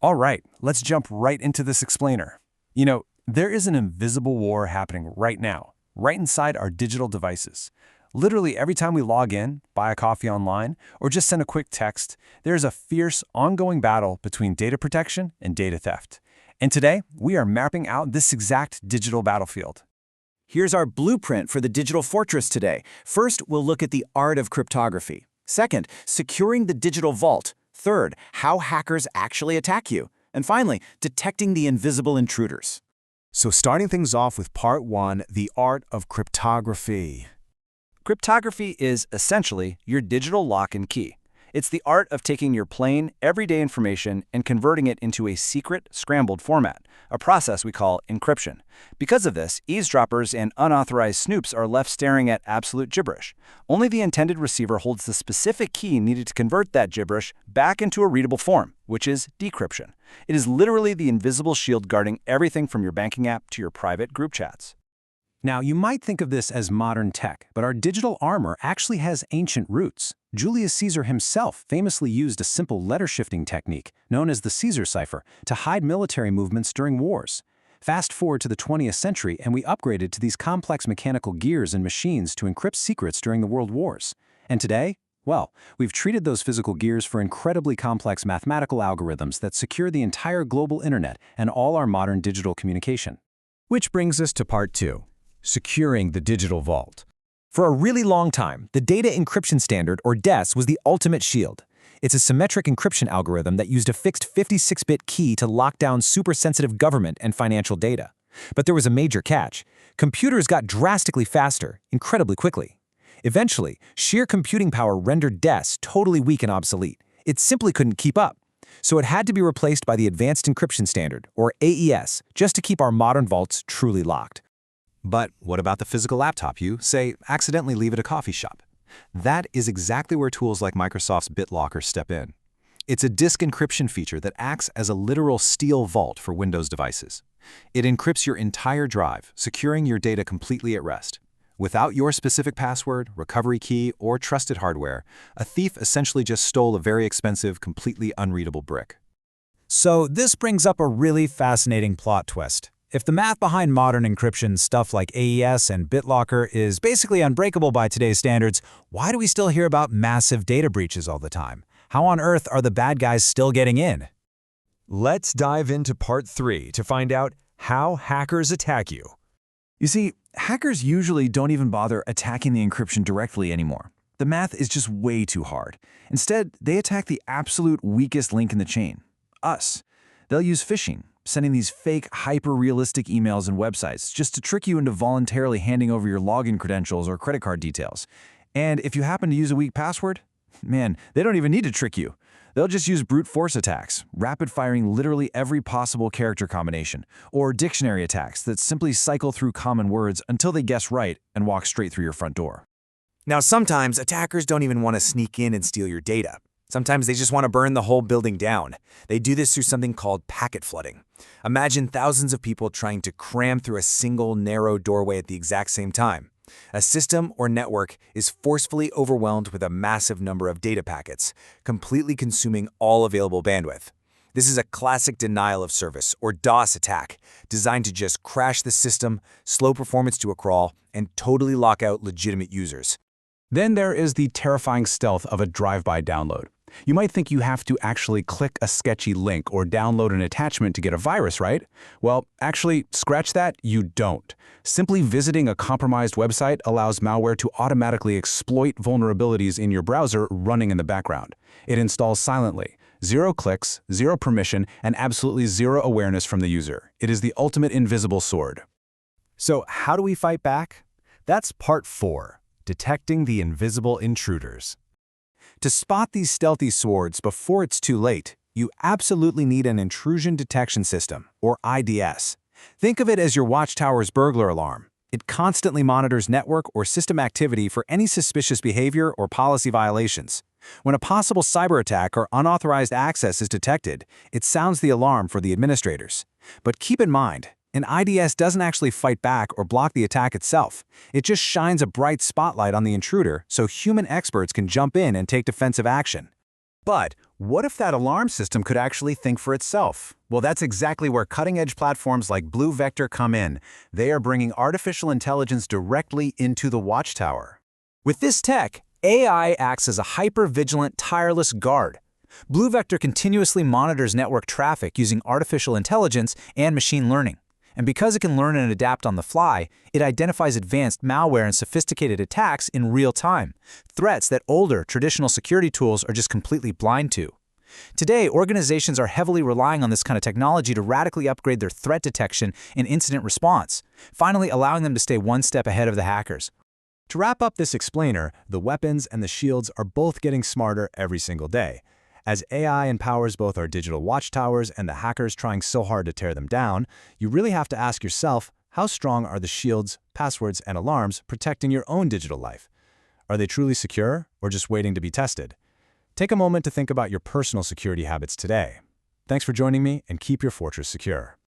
All right, let's jump right into this explainer. There is an invisible war happening right now, right inside our digital devices. Literally every time we log in, buy a coffee online, or just send a quick text, there's a fierce, ongoing battle between data protection and data theft. And today, we are mapping out this exact digital battlefield. Here's our blueprint for the digital fortress today. First, we'll look at the art of cryptography. Second, securing the digital vault. Third, how hackers actually attack you. And finally, detecting the invisible intruders. So starting things off with part 1, the art of cryptography. Cryptography is essentially your digital lock and key. It's the art of taking your plain, everyday information and converting it into a secret, scrambled format, a process we call encryption. Because of this, eavesdroppers and unauthorized snoops are left staring at absolute gibberish. Only the intended receiver holds the specific key needed to convert that gibberish back into a readable form, which is decryption. It is literally the invisible shield guarding everything from your banking app to your private group chats. Now, you might think of this as modern tech, but our digital armor actually has ancient roots. Julius Caesar himself famously used a simple letter-shifting technique, known as the Caesar cipher, to hide military movements during wars. Fast forward to the 20th century, and we upgraded to these complex mechanical gears and machines to encrypt secrets during the world wars. And today? Well, we've treated those physical gears for incredibly complex mathematical algorithms that secure the entire global internet and all our modern digital communication. Which brings us to part 2. Securing the digital vault. For a really long time, the Data Encryption Standard, or DES, was the ultimate shield. It's a symmetric encryption algorithm that used a fixed 56-bit key to lock down super-sensitive government and financial data. But there was a major catch. Computers got drastically faster, incredibly quickly. Eventually, sheer computing power rendered DES totally weak and obsolete. It simply couldn't keep up. So it had to be replaced by the Advanced Encryption Standard, or AES, just to keep our modern vaults truly locked. But what about the physical laptop you, say, accidentally leave at a coffee shop? That is exactly where tools like Microsoft's BitLocker step in. It's a disk encryption feature that acts as a literal steel vault for Windows devices. It encrypts your entire drive, securing your data completely at rest. Without your specific password, recovery key, or trusted hardware, a thief essentially just stole a very expensive, completely unreadable brick. So this brings up a really fascinating plot twist. If the math behind modern encryption, stuff like AES and BitLocker, is basically unbreakable by today's standards, why do we still hear about massive data breaches all the time? How on earth are the bad guys still getting in? Let's dive into part 3 to find out how hackers attack you. You see, hackers usually don't even bother attacking the encryption directly anymore. The math is just way too hard. Instead, they attack the absolute weakest link in the chain, us. They'll use phishing, sending these fake, hyper-realistic emails and websites just to trick you into voluntarily handing over your login credentials or credit card details. And if you happen to use a weak password, man, they don't even need to trick you. They'll just use brute force attacks, rapid-firing literally every possible character combination, or dictionary attacks that simply cycle through common words until they guess right and walk straight through your front door. Now, sometimes attackers don't even want to sneak in and steal your data. Sometimes they just want to burn the whole building down. They do this through something called packet flooding. Imagine thousands of people trying to cram through a single narrow doorway at the exact same time. A system or network is forcefully overwhelmed with a massive number of data packets, completely consuming all available bandwidth. This is a classic denial of service, or DOS attack, designed to just crash the system, slow performance to a crawl, and totally lock out legitimate users. Then there is the terrifying stealth of a drive-by download. You might think you have to actually click a sketchy link or download an attachment to get a virus, right? Well, actually, scratch that, you don't. Simply visiting a compromised website allows malware to automatically exploit vulnerabilities in your browser running in the background. It installs silently. 0 clicks, 0 permission, and absolutely 0 awareness from the user. It is the ultimate invisible sword. So how do we fight back? That's part 4, detecting the invisible intruders. To spot these stealthy swords before it's too late, you absolutely need an intrusion detection system, or IDS. Think of it as your watchtower's burglar alarm. It constantly monitors network or system activity for any suspicious behavior or policy violations. When a possible cyber attack or unauthorized access is detected, it sounds the alarm for the administrators. But keep in mind, an IDS doesn't actually fight back or block the attack itself. It just shines a bright spotlight on the intruder so human experts can jump in and take defensive action. But what if that alarm system could actually think for itself? Well, that's exactly where cutting-edge platforms like BluVector come in. They are bringing artificial intelligence directly into the watchtower. With this tech, AI acts as a hyper-vigilant, tireless guard. BluVector continuously monitors network traffic using artificial intelligence and machine learning. And because it can learn and adapt on the fly, it identifies advanced malware and sophisticated attacks in real time, threats that older, traditional security tools are just completely blind to. Today, organizations are heavily relying on this kind of technology to radically upgrade their threat detection and incident response, finally allowing them to stay one step ahead of the hackers. To wrap up this explainer, the weapons and the shields are both getting smarter every single day. As AI empowers both our digital watchtowers and the hackers trying so hard to tear them down, you really have to ask yourself, how strong are the shields, passwords, and alarms protecting your own digital life? Are they truly secure or just waiting to be tested? Take a moment to think about your personal security habits today. Thanks for joining me, and keep your fortress secure.